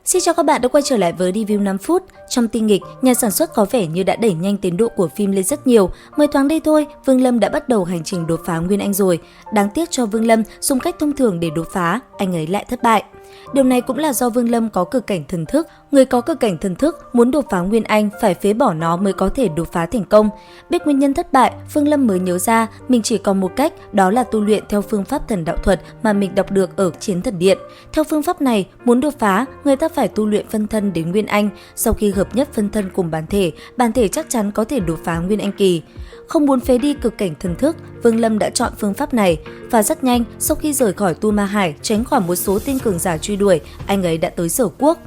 Xin chào các bạn đã quay trở lại với review 5 phút. Trong tinh nghịch, nhà sản xuất có vẻ như đã đẩy nhanh tiến độ của phim lên rất nhiều. Mới thoáng đây thôi, Vương Lâm đã bắt đầu hành trình đột phá Nguyên Anh rồi. Đáng tiếc cho Vương Lâm dùng cách thông thường để đột phá, anh ấy lại thất bại. Điều này cũng là do Vương Lâm có cực cảnh thần thức. Người có cực cảnh thần thức muốn đột phá Nguyên Anh phải phế bỏ nó mới có thể đột phá thành công. Biết nguyên nhân thất bại, Vương Lâm mới nhớ ra mình chỉ còn một cách, đó là tu luyện theo phương pháp thần đạo thuật mà mình đọc được ở Chiến Thần Điện. Theo phương pháp này, muốn đột phá, người ta phải tu luyện phân thân đến Nguyên Anh. Sau khi hợp nhất phân thân cùng bản thể chắc chắn có thể đột phá Nguyên Anh kỳ. Không muốn phế đi cực cảnh thần thức, Vương Lâm đã chọn phương pháp này và rất nhanh sau khi rời khỏi Tu Ma Hải, tránh khỏi một số tên cường giả truy đuổi, anh ấy đã tới Sở Quốc.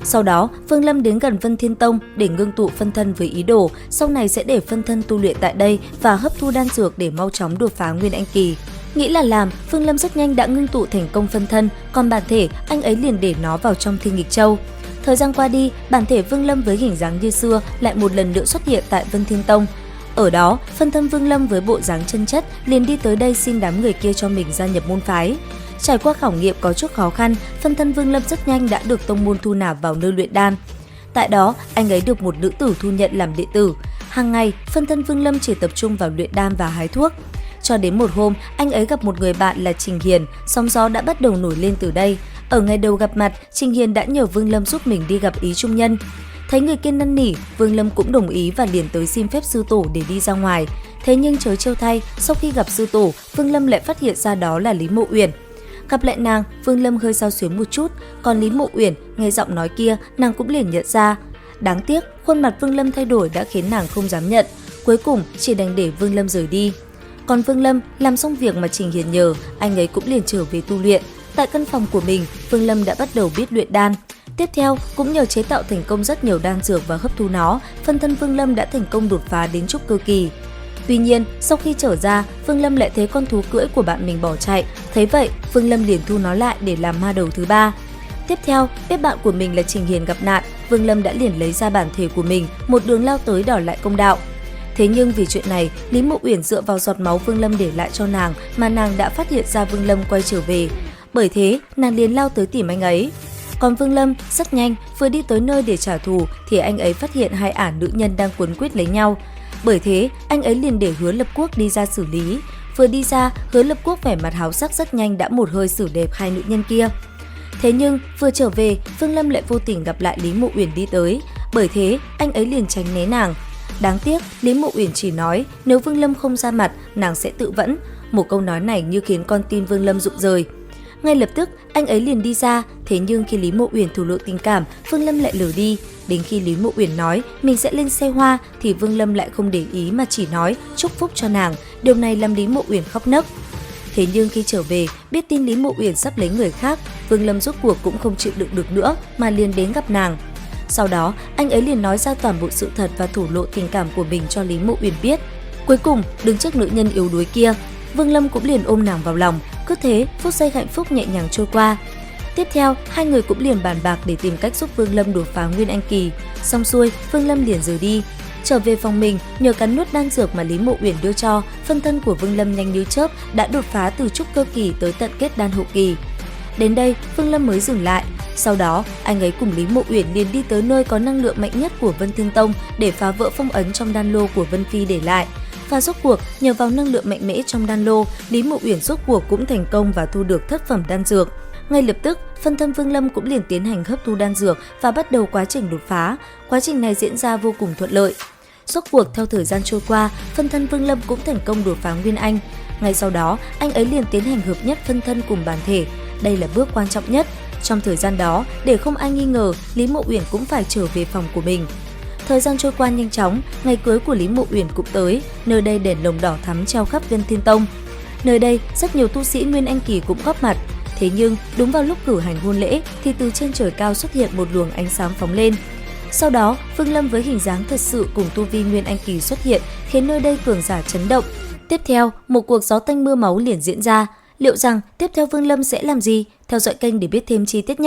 Sau đó, Vương Lâm đến gần Vân Thiên Tông để ngưng tụ phân thân với ý đồ sau này sẽ để phân thân tu luyện tại đây và hấp thu đan dược để mau chóng đột phá Nguyên Anh kỳ. Nghĩ là làm, Vương Lâm rất nhanh đã ngưng tụ thành công phân thân, còn bản thể anh ấy liền để nó vào trong Thiên Nghịch Châu. Thời gian qua đi, bản thể Vương Lâm với hình dáng như xưa lại một lần nữa xuất hiện tại Vân Thiên Tông. Ở đó, phân thân Vương Lâm với bộ dáng chân chất liền đi tới đây xin đám người kia cho mình gia nhập môn phái. Trải qua khảo nghiệm có chút khó khăn, phân thân Vương Lâm rất nhanh đã được tông môn thu nạp vào nơi luyện đan. Tại đó, anh ấy được một nữ tử thu nhận làm đệ tử. Hàng ngày, phân thân Vương Lâm chỉ tập trung vào luyện đan và hái thuốc. Cho đến một hôm, anh ấy gặp một người bạn là Trình Hiền, sóng gió đã bắt đầu nổi lên từ đây. Ở ngày đầu gặp mặt, Trình Hiền đã nhờ Vương Lâm giúp mình đi gặp Ý Trung Nhân. Thấy người kia năn nỉ, Vương Lâm cũng đồng ý và liền tới xin phép sư tổ để đi ra ngoài. Thế nhưng chớ trêu thay, sau khi gặp sư tổ, Vương Lâm lại phát hiện ra đó là Lý Mộ Uyển. Gặp lại nàng, Vương Lâm hơi xao xuyến một chút, còn Lý Mộ Uyển nghe giọng nói kia, nàng cũng liền nhận ra. Đáng tiếc, khuôn mặt Vương Lâm thay đổi đã khiến nàng không dám nhận, cuối cùng chỉ đành để Vương Lâm rời đi. Còn Vương Lâm làm xong việc mà Trình Hiền nhờ, anh ấy cũng liền trở về tu luyện. Tại căn phòng của mình, Vương Lâm đã bắt đầu biết luyện đan. Tiếp theo, cũng nhờ chế tạo thành công rất nhiều đan dược và hấp thu nó, phân thân Vương Lâm đã thành công đột phá đến trúc cơ kỳ. Tuy nhiên, sau khi trở ra, Vương Lâm lại thấy con thú cưỡi của bạn mình bỏ chạy. Thấy vậy, Vương Lâm liền thu nó lại để làm ma đầu thứ ba. Tiếp theo, biết bạn của mình là Trình Hiền gặp nạn, Vương Lâm đã liền lấy ra bản thể của mình, một đường lao tới đòi lại công đạo. Thế nhưng vì chuyện này, Lý Mộ Uyển dựa vào giọt máu Vương Lâm để lại cho nàng mà nàng đã phát hiện ra Vương Lâm quay trở về. Bởi thế, nàng liền lao tới tìm anh ấy. Còn Vương Lâm rất nhanh vừa đi tới nơi để trả thù thì anh ấy phát hiện hai ả nữ nhân đang quấn quýt lấy nhau. Bởi thế, anh ấy liền để Hứa Lập Quốc đi ra xử lý. Vừa đi ra, Hứa Lập Quốc vẻ mặt háo sắc rất nhanh đã một hơi xử đẹp hai nữ nhân kia. Thế nhưng, vừa trở về, Vương Lâm lại vô tình gặp lại Lý Mộ Uyển đi tới. Bởi thế, anh ấy liền tránh né nàng. Đáng tiếc, Lý Mộ Uyển chỉ nói nếu Vương Lâm không ra mặt, nàng sẽ tự vẫn. Một câu nói này như khiến con tim Vương Lâm rụng rời. Ngay lập tức, anh ấy liền đi ra, thế nhưng khi Lý Mộ Uyển thổ lộ tình cảm, Vương Lâm lại lờ đi. Đến khi Lý Mộ Uyển nói mình sẽ lên xe hoa thì Vương Lâm lại không để ý mà chỉ nói chúc phúc cho nàng, điều này làm Lý Mộ Uyển khóc nấc. Thế nhưng khi trở về, biết tin Lý Mộ Uyển sắp lấy người khác, Vương Lâm rốt cuộc cũng không chịu đựng được nữa mà liền đến gặp nàng. Sau đó, anh ấy liền nói ra toàn bộ sự thật và thổ lộ tình cảm của mình cho Lý Mộ Uyển biết. Cuối cùng, đứng trước nữ nhân yếu đuối kia, Vương Lâm cũng liền ôm nàng vào lòng. Cứ thế, phút giây hạnh phúc nhẹ nhàng trôi qua. Tiếp theo, hai người cũng liền bàn bạc để tìm cách giúp Vương Lâm đột phá Nguyên Anh kỳ. Xong xuôi, Vương Lâm liền rời đi. Trở về phòng mình, nhờ cắn nuốt đan dược mà Lý Mộ Uyển đưa cho, phân thân của Vương Lâm nhanh như chớp đã đột phá từ trúc cơ kỳ tới tận kết đan hậu kỳ. Đến đây, Vương Lâm mới dừng lại. Sau đó, anh ấy cùng Lý Mộ Uyển liền đi tới nơi có năng lượng mạnh nhất của Vân Thiên Tông để phá vỡ phong ấn trong đan lô của Vân Phi để lại. Và rốt cuộc, nhờ vào năng lượng mạnh mẽ trong đan lô, Lý Mộ Uyển rốt cuộc cũng thành công và thu được thất phẩm đan dược. Ngay lập tức, phân thân Vương Lâm cũng liền tiến hành hấp thu đan dược và bắt đầu quá trình đột phá. Quá trình này diễn ra vô cùng thuận lợi. Rốt cuộc theo thời gian trôi qua, phân thân Vương Lâm cũng thành công đột phá Nguyên Anh. Ngay sau đó, anh ấy liền tiến hành hợp nhất phân thân cùng bản thể. Đây là bước quan trọng nhất. Trong thời gian đó, để không ai nghi ngờ, Lý Mộ Uyển cũng phải trở về phòng của mình. Thời gian trôi qua nhanh chóng, ngày cưới của Lý Mộ Uyển cũng tới, nơi đây đèn lồng đỏ thắm treo khắp Vân Thiên Tông. Nơi đây, rất nhiều tu sĩ Nguyên Anh kỳ cũng góp mặt. Thế nhưng, đúng vào lúc cử hành hôn lễ thì từ trên trời cao xuất hiện một luồng ánh sáng phóng lên. Sau đó, Vương Lâm với hình dáng thật sự cùng tu vi Nguyên Anh kỳ xuất hiện, khiến nơi đây cường giả chấn động. Tiếp theo, một cuộc gió tanh mưa máu liền diễn ra. Liệu rằng tiếp theo Vương Lâm sẽ làm gì? Theo dõi kênh để biết thêm chi tiết nhé!